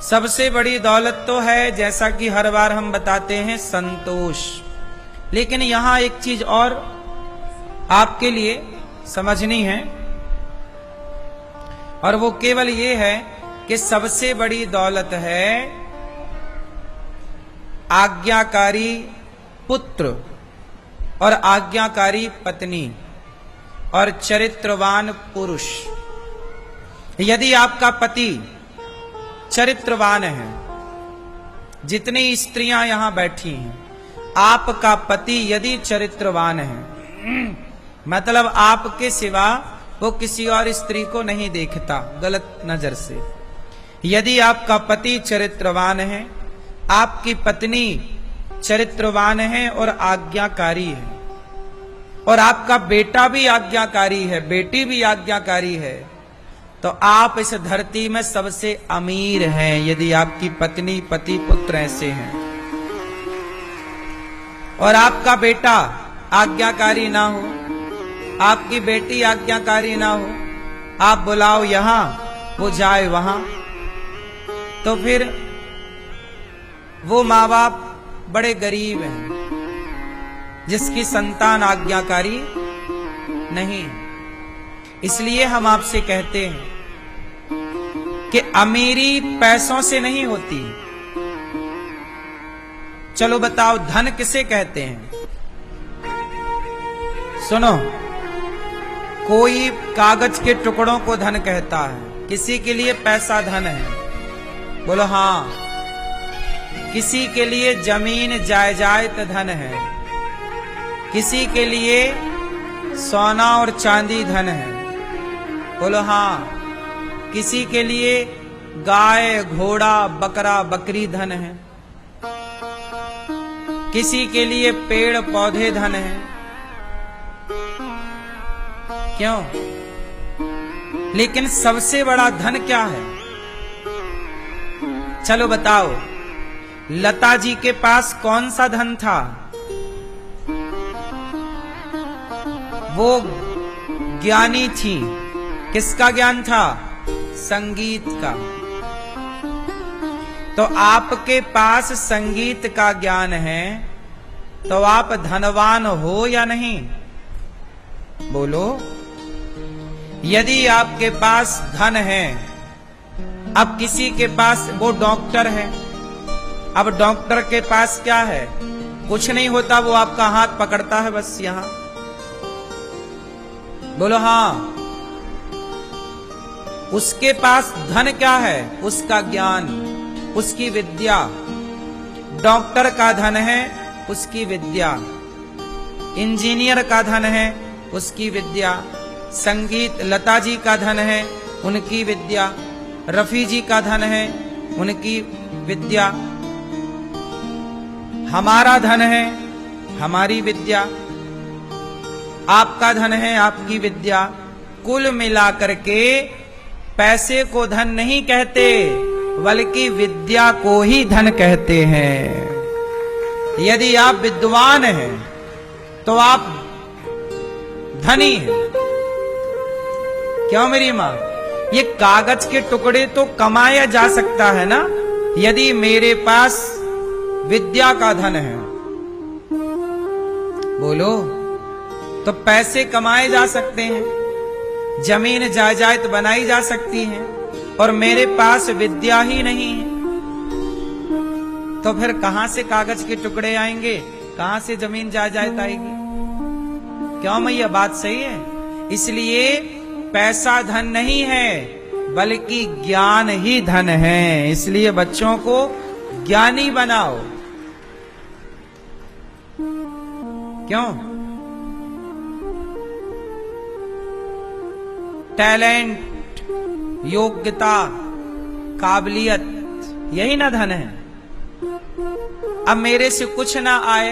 सबसे बड़ी दौलत तो है, जैसा कि हर बार हम बताते हैं, संतोष। लेकिन यहां एक चीज और आपके लिए समझनी है, और वो केवल ये है कि सबसे बड़ी दौलत है आज्ञाकारी पुत्र और आज्ञाकारी पत्नी और चरित्रवान पुरुष। यदि आपका पति चरित्रवान है, जितनी स्त्रियां यहां बैठी हैं, आपका पति यदि चरित्रवान है, मतलब आपके सिवा वो किसी और स्त्री को नहीं देखता गलत नजर से। यदि आपका पति चरित्रवान है, आपकी पत्नी चरित्रवान है और आज्ञाकारी है, और आपका बेटा भी आज्ञाकारी है, बेटी भी आज्ञाकारी है, तो आप इस धरती में सबसे अमीर हैं, यदि आपकी पत्नी पति पुत्र ऐसे हैं। और आपका बेटा आज्ञाकारी ना हो, आपकी बेटी आज्ञाकारी ना हो, आप बुलाओ यहां, वो जाए वहां, तो फिर वो माँ बाप बड़े गरीब हैं जिसकी संतान आज्ञाकारी नहीं। इसलिए हम आपसे कहते हैं कि अमीरी पैसों से नहीं होती। चलो बताओ, धन किसे कहते हैं? सुनो, कोई कागज के टुकड़ों को धन कहता है, किसी के लिए पैसा धन है, बोलो हाँ। किसी के लिए जमीन जायदाद धन है, किसी के लिए सोना और चांदी धन है, बोलो हाँ। किसी के लिए गाय घोड़ा बकरा बकरी धन है, किसी के लिए पेड़ पौधे धन है। क्यों? लेकिन सबसे बड़ा धन क्या है? चलो बताओ, लता जी के पास कौन सा धन था? वो ज्ञानी थी। किसका ज्ञान था? संगीत का। तो आपके पास संगीत का ज्ञान है, तो आप धनवान हो या नहीं? बोलो। यदि आपके पास धन है, अब किसी के पास, वो डॉक्टर है, अब डॉक्टर के पास क्या है? कुछ नहीं होता, वो आपका हाथ पकड़ता है बस यहां, बोलो हाँ। उसके पास धन क्या है? उसका ज्ञान, उसकी विद्या। डॉक्टर का धन है उसकी विद्या, इंजीनियर का धन है उसकी विद्या, संगीत लता जी का धन है उनकी विद्या, रफी जी का धन है उनकी विद्या, हमारा धन है हमारी विद्या, आपका धन है आपकी विद्या। कुल मिलाकर के पैसे को धन नहीं कहते, बल्कि विद्या को ही धन कहते हैं। यदि आप विद्वान हैं तो आप धनी हैं। क्यों मेरी मां? ये कागज के टुकड़े तो कमाया जा सकता है ना, यदि मेरे पास विद्या का धन है, बोलो, तो पैसे कमाए जा सकते हैं, जमीन जायदाद बनाई जा सकती है, और मेरे पास विद्या ही नहीं है, तो फिर कहां से कागज के टुकड़े आएंगे, कहां से जमीन जायदाद आएगी? क्यों मैया, बात सही है? इसलिए पैसा धन नहीं है, बल्कि ज्ञान ही धन है। इसलिए बच्चों को ज्ञानी बनाओ। क्यों? टैलेंट, योग्यता, काबिलियत, यही ना धन है। अब मेरे से कुछ ना आए,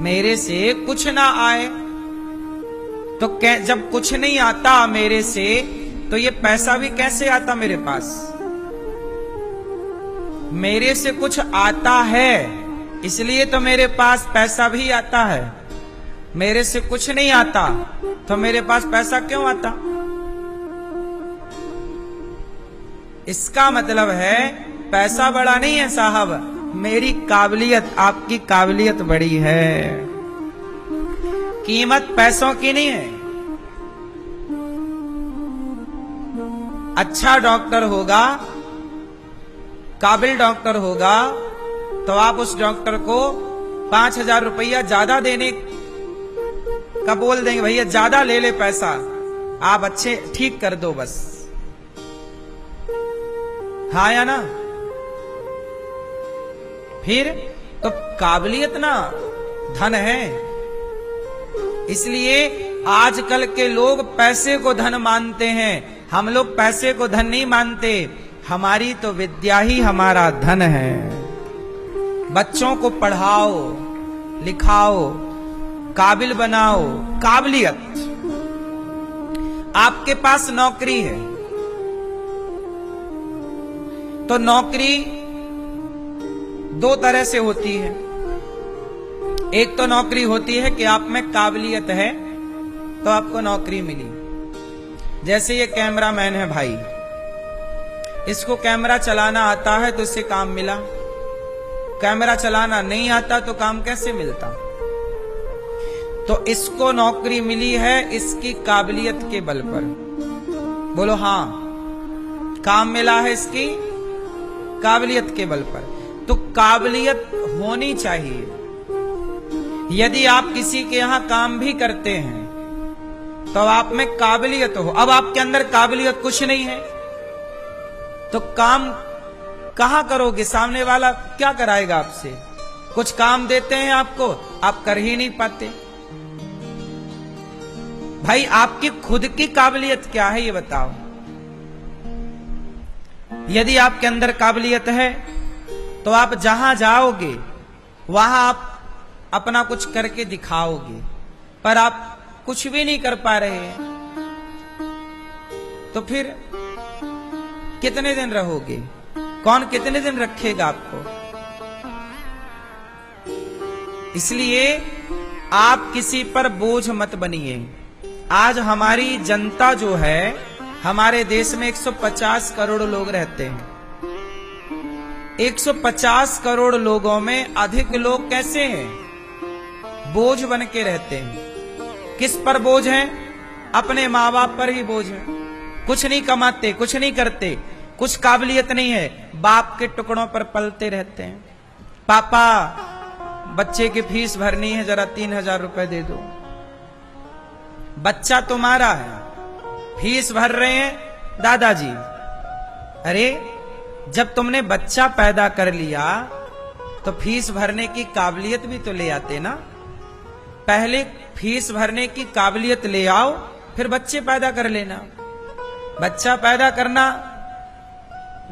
मेरे से कुछ ना आए, तो जब कुछ नहीं आता मेरे से, तो ये पैसा भी कैसे आता मेरे पास? मेरे से कुछ आता है, इसलिए तो मेरे पास पैसा भी आता है। मेरे से कुछ नहीं आता तो मेरे पास पैसा क्यों आता? इसका मतलब है पैसा बड़ा नहीं है साहब, मेरी काबिलियत, आपकी काबिलियत बड़ी है। कीमत पैसों की नहीं है। अच्छा डॉक्टर होगा, काबिल डॉक्टर होगा, तो आप उस डॉक्टर को 5,000 रुपया ज्यादा देने का बोल देंगे, भैया ज्यादा ले ले पैसा, आप अच्छे ठीक कर दो बस। हाँ या ना? फिर तो काबिलियत ना धन है। इसलिए आजकल के लोग पैसे को धन मानते हैं, हम लोग पैसे को धन नहीं मानते। हमारी तो विद्या ही हमारा धन है। बच्चों को पढ़ाओ लिखाओ, काबिल बनाओ। काबिलियत, आपके पास नौकरी है तो नौकरी दो तरह से होती है। एक तो नौकरी होती है कि आप में काबिलियत है तो आपको नौकरी मिली। जैसे ये कैमरामैन है भाई, इसको कैमरा चलाना आता है तो इससे काम मिला। कैमरा चलाना नहीं आता तो काम कैसे मिलता? तो इसको नौकरी मिली है इसकी काबिलियत के बल पर। बोलो हाँ, काम मिला है इसकी काबिलियत के बल पर। तो काबिलियत होनी चाहिए। यदि आप किसी के यहां काम भी करते हैं तो आप में काबिलियत हो। अब आपके अंदर काबिलियत कुछ नहीं है तो काम कहां करोगे? सामने वाला क्या कराएगा आपसे? कुछ काम देते हैं आपको, आप कर ही नहीं पाते। भाई आपकी खुद की काबिलियत क्या है ये बताओ। यदि आपके अंदर काबिलियत है तो आप जहां जाओगे वहां आप अपना कुछ करके दिखाओगे, पर आप कुछ भी नहीं कर पा रहे हैं तो फिर कितने दिन रहोगे? कौन कितने दिन रखेगा आपको? इसलिए आप किसी पर बोझ मत बनिए। आज हमारी जनता जो है, हमारे देश में 150 करोड़ लोग रहते हैं। 150 करोड़ लोगों में अधिक लोग कैसे हैं? बोझ बन के रहते हैं। किस पर बोझ हैं? अपने माँ बाप पर ही बोझ है। कुछ नहीं कमाते, कुछ नहीं करते, कुछ काबिलियत नहीं है, बाप के टुकड़ों पर पलते रहते हैं। पापा बच्चे की फीस भरनी है, जरा 3,000 रुपए दे दो। बच्चा तुम्हारा है, फीस भर रहे हैं दादाजी। अरे जब तुमने बच्चा पैदा कर लिया तो फीस भरने की काबिलियत भी तो ले आते ना। पहले फीस भरने की काबिलियत ले आओ, फिर बच्चे पैदा कर लेना। बच्चा पैदा करना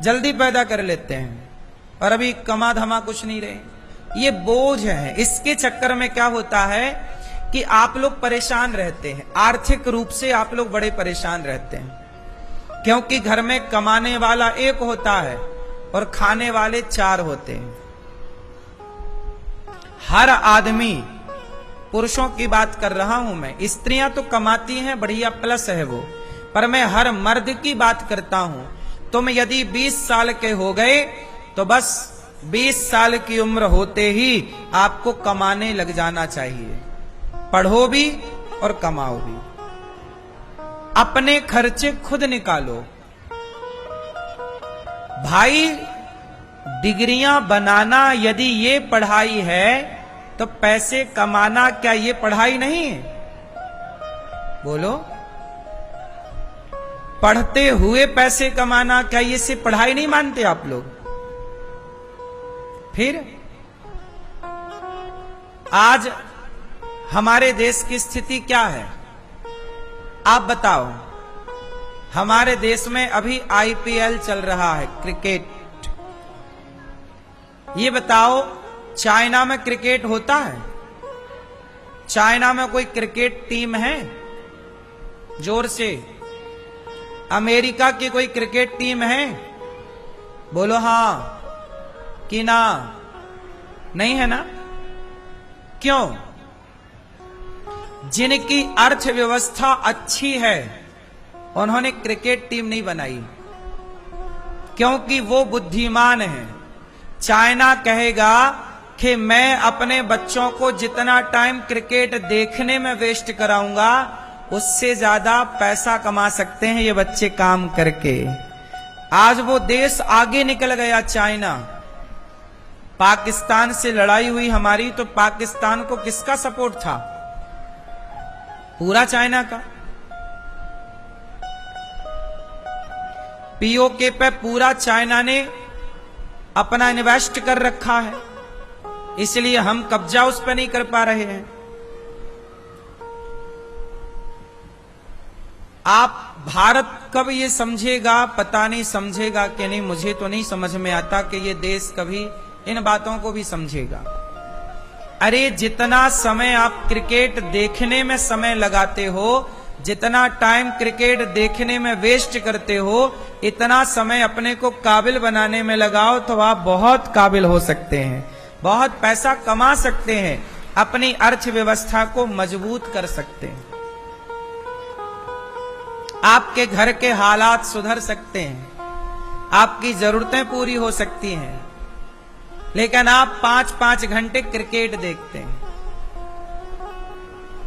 जल्दी पैदा कर लेते हैं और अभी कमा धमा कुछ नहीं रहे। ये बोझ है। इसके चक्कर में क्या होता है कि आप लोग परेशान रहते हैं। आर्थिक रूप से आप लोग बड़े परेशान रहते हैं, क्योंकि घर में कमाने वाला एक होता है और खाने वाले 4 होते हैं। हर आदमी, पुरुषों की बात कर रहा हूं मैं, स्त्रियां तो कमाती हैं, बढ़िया प्लस है वो, पर मैं हर मर्द की बात करता हूं। तुम यदि 20 साल के हो गए तो बस 20 साल की उम्र होते ही आपको कमाने लग जाना चाहिए। पढ़ो भी और कमाओ भी। अपने खर्चे खुद निकालो। भाई डिग्रियां बनाना यदि ये पढ़ाई है तो पैसे कमाना क्या ये पढ़ाई नहीं है? बोलो। पढ़ते हुए पैसे कमाना क्या ये सिर्फ पढ़ाई नहीं मानते आप लोग? फिर आज हमारे देश की स्थिति क्या है आप बताओ। हमारे देश में अभी आईपीएल चल रहा है, क्रिकेट। ये बताओ चाइना में क्रिकेट होता है? चाइना में कोई क्रिकेट टीम है जोर से? अमेरिका की कोई क्रिकेट टीम है? बोलो हां कि ना? नहीं है ना? क्यों? जिनकी अर्थव्यवस्था अच्छी है उन्होंने क्रिकेट टीम नहीं बनाई। क्योंकि वो बुद्धिमान है। चाइना कहेगा कि मैं अपने बच्चों को जितना टाइम क्रिकेट देखने में वेस्ट कराऊंगा उससे ज्यादा पैसा कमा सकते हैं ये बच्चे काम करके। आज वो देश आगे निकल गया चाइना। पाकिस्तान से लड़ाई हुई हमारी तो पाकिस्तान को किसका सपोर्ट था? पूरा चाइना का। पीओके पे पूरा चाइना ने अपना इन्वेस्ट कर रखा है, इसलिए हम कब्जा उस पर नहीं कर पा रहे हैं। आप भारत कब ये समझेगा पता नहीं, समझेगा कि नहीं मुझे तो नहीं समझ में आता कि ये देश कभी इन बातों को भी समझेगा। अरे जितना समय आप क्रिकेट देखने में समय लगाते हो, जितना टाइम क्रिकेट देखने में वेस्ट करते हो, इतना समय अपने को काबिल बनाने में लगाओ तो आप बहुत काबिल हो सकते हैं, बहुत पैसा कमा सकते हैं, अपनी अर्थव्यवस्था को मजबूत कर सकते हैं, आपके घर के हालात सुधर सकते हैं, आपकी जरूरतें पूरी हो सकती हैं। लेकिन आप 5-5 घंटे क्रिकेट देखते हैं,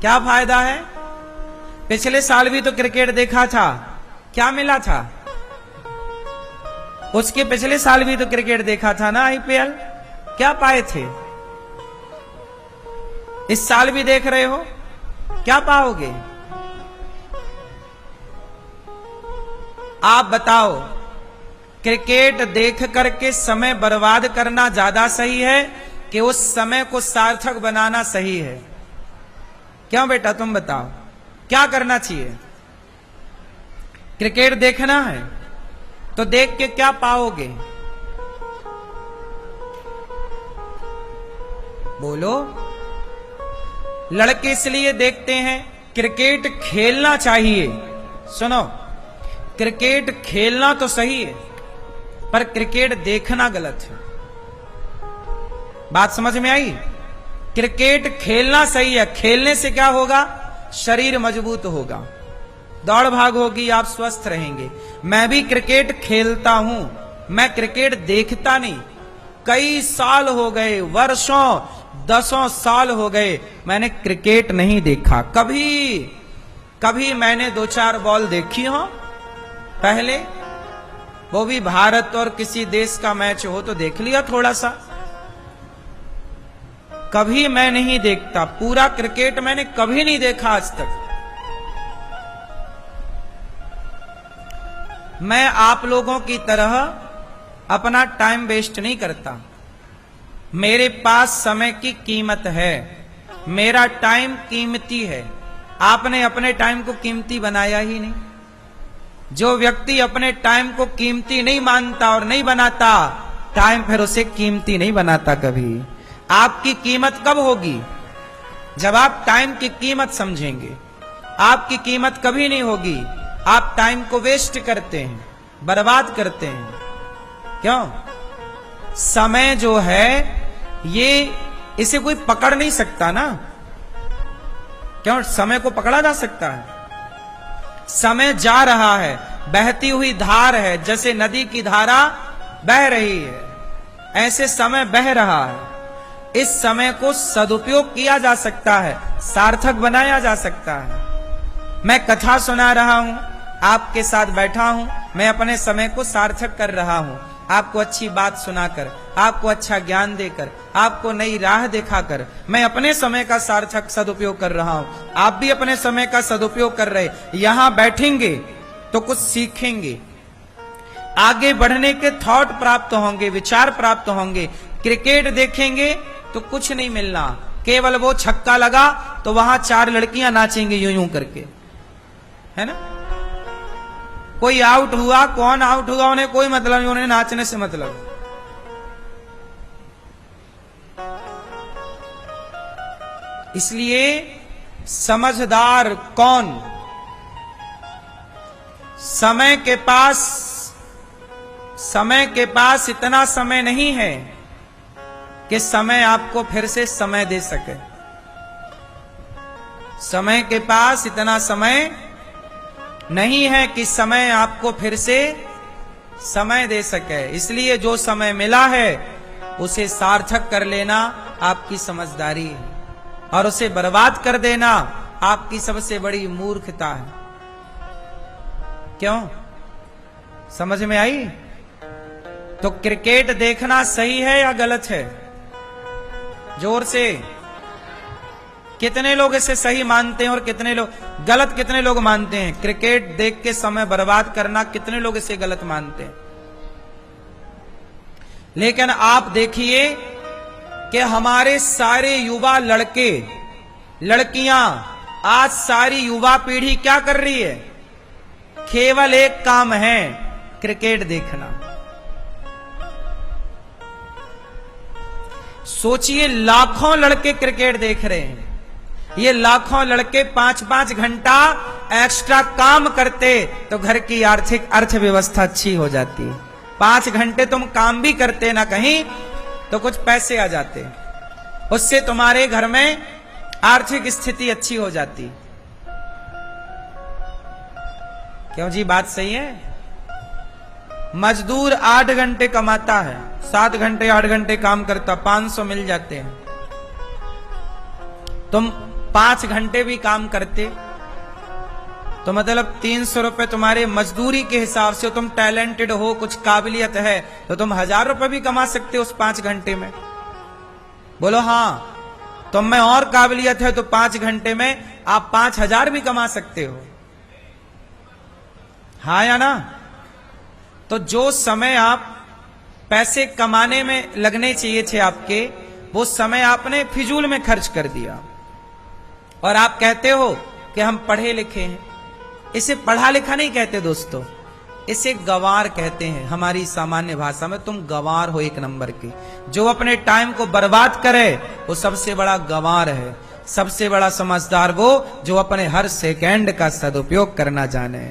क्या फायदा है? पिछले साल भी तो क्रिकेट देखा था, क्या मिला था? उसके पिछले साल भी तो क्रिकेट देखा था ना, आईपीएल, क्या पाए थे? इस साल भी देख रहे हो, क्या पाओगे? आप बताओ, क्रिकेट देख करके समय बर्बाद करना ज्यादा सही है कि उस समय को सार्थक बनाना सही है? क्यों बेटा तुम बताओ, क्या करना चाहिए? क्रिकेट देखना है तो देख के क्या पाओगे? बोलो। लड़के इसलिए देखते हैं, क्रिकेट खेलना चाहिए। सुनो, क्रिकेट खेलना तो सही है पर क्रिकेट देखना गलत है। बात समझ में आई? क्रिकेट खेलना सही है, खेलने से क्या होगा? शरीर मजबूत होगा, दौड़ भाग होगी, आप स्वस्थ रहेंगे। मैं भी क्रिकेट खेलता हूं, मैं क्रिकेट देखता नहीं। कई साल हो गए, वर्षों 10 साल हो गए मैंने क्रिकेट नहीं देखा। कभी मैंने 2-4 बॉल देखी हो पहले, वो भी भारत और किसी देश का मैच हो तो देख लिया थोड़ा सा। कभी मैं नहीं देखता, पूरा क्रिकेट मैंने कभी नहीं देखा आज तक। मैं आप लोगों की तरह अपना टाइम वेस्ट नहीं करता। मेरे पास समय की कीमत है, मेरा टाइम कीमती है। आपने अपने टाइम को कीमती बनाया ही नहीं। जो व्यक्ति अपने टाइम को कीमती नहीं मानता और नहीं बनाता, टाइम फिर उसे कीमती नहीं बनाता कभी। आपकी कीमत कब होगी? जब आप टाइम की कीमत समझेंगे। आपकी कीमत कभी नहीं होगी, आप टाइम को वेस्ट करते हैं, बर्बाद करते हैं। क्यों? समय जो है ये, इसे कोई पकड़ नहीं सकता ना। क्यों? समय को पकड़ा जा सकता है? समय जा रहा है, बहती हुई धार है, जैसे नदी की धारा बह रही है, ऐसे समय बह रहा है। इस समय को सदुपयोग किया जा सकता है, सार्थक बनाया जा सकता है। मैं कथा सुना रहा हूं, आपके साथ बैठा हूं, मैं अपने समय को सार्थक कर रहा हूं। आपको अच्छी बात सुनाकर, आपको अच्छा ज्ञान देकर, आपको नई राह दिखाकर मैं अपने समय का सार्थक सदुपयोग कर रहा हूं। आप भी अपने समय का सदुपयोग कर रहे। यहां बैठेंगे तो कुछ सीखेंगे, आगे बढ़ने के थॉट प्राप्त होंगे, विचार प्राप्त होंगे। क्रिकेट देखेंगे तो कुछ नहीं मिलना, केवल वो छक्का लगा तो वहां 4 लड़कियां नाचेंगी यूं यूं करके, है ना? कोई आउट हुआ, कौन आउट हुआ उन्हें कोई मतलब नहीं, उन्हें नाचने से मतलब। इसलिए समझदार कौन? समय के पास इतना समय नहीं है कि समय आपको फिर से समय दे सके। समय के पास इतना समय नहीं है कि समय आपको फिर से समय दे सके। इसलिए जो समय मिला है उसे सार्थक कर लेना आपकी समझदारी है, और उसे बर्बाद कर देना आपकी सबसे बड़ी मूर्खता है। क्यों? समझ में आई? तो क्रिकेट देखना सही है या गलत है? जोर से। कितने लोग इसे सही मानते हैं और कितने लोग गलत, कितने लोग मानते हैं क्रिकेट देख के समय बर्बाद करना, कितने लोग इसे गलत मानते हैं? लेकिन आप देखिए कि हमारे सारे युवा लड़के लड़कियां, आज सारी युवा पीढ़ी क्या कर रही है? केवल एक काम है, क्रिकेट देखना। सोचिए, लाखों लड़के क्रिकेट देख रहे हैं। ये लाखों लड़के 5-5 घंटा एक्स्ट्रा काम करते तो घर की आर्थिक अर्थव्यवस्था अच्छी हो जाती। 5 घंटे तुम काम भी करते ना कहीं तो कुछ पैसे आ जाते, उससे तुम्हारे घर में आर्थिक स्थिति अच्छी हो जाती। क्यों जी? बात सही है। मजदूर 8 घंटे कमाता है, 7 घंटे 8 घंटे काम करता, 500 मिल जाते हैं। तुम 5 घंटे भी काम करते तो मतलब 300 रुपए तुम्हारे मजदूरी के हिसाब से, तुम टैलेंटेड हो, कुछ काबिलियत है तो तुम 1000 रुपए भी कमा सकते हो उस 5 घंटे में। बोलो हाँ। तुम में और काबिलियत है तो 5 घंटे में आप 5000 भी कमा सकते हो। हाँ या ना? तो जो समय आप पैसे कमाने में लगने चाहिए थे आपके, वो समय आपने फिजूल में खर्च कर दिया। और आप कहते हो कि हम पढ़े लिखे हैं। इसे पढ़ा लिखा नहीं कहते दोस्तों, इसे गंवार कहते हैं। हमारी सामान्य भाषा में तुम गंवार हो एक नंबर के। जो अपने टाइम को बर्बाद करे वो सबसे बड़ा गंवार है। सबसे बड़ा समझदार वो जो अपने हर सेकंड का सदुपयोग करना जाने।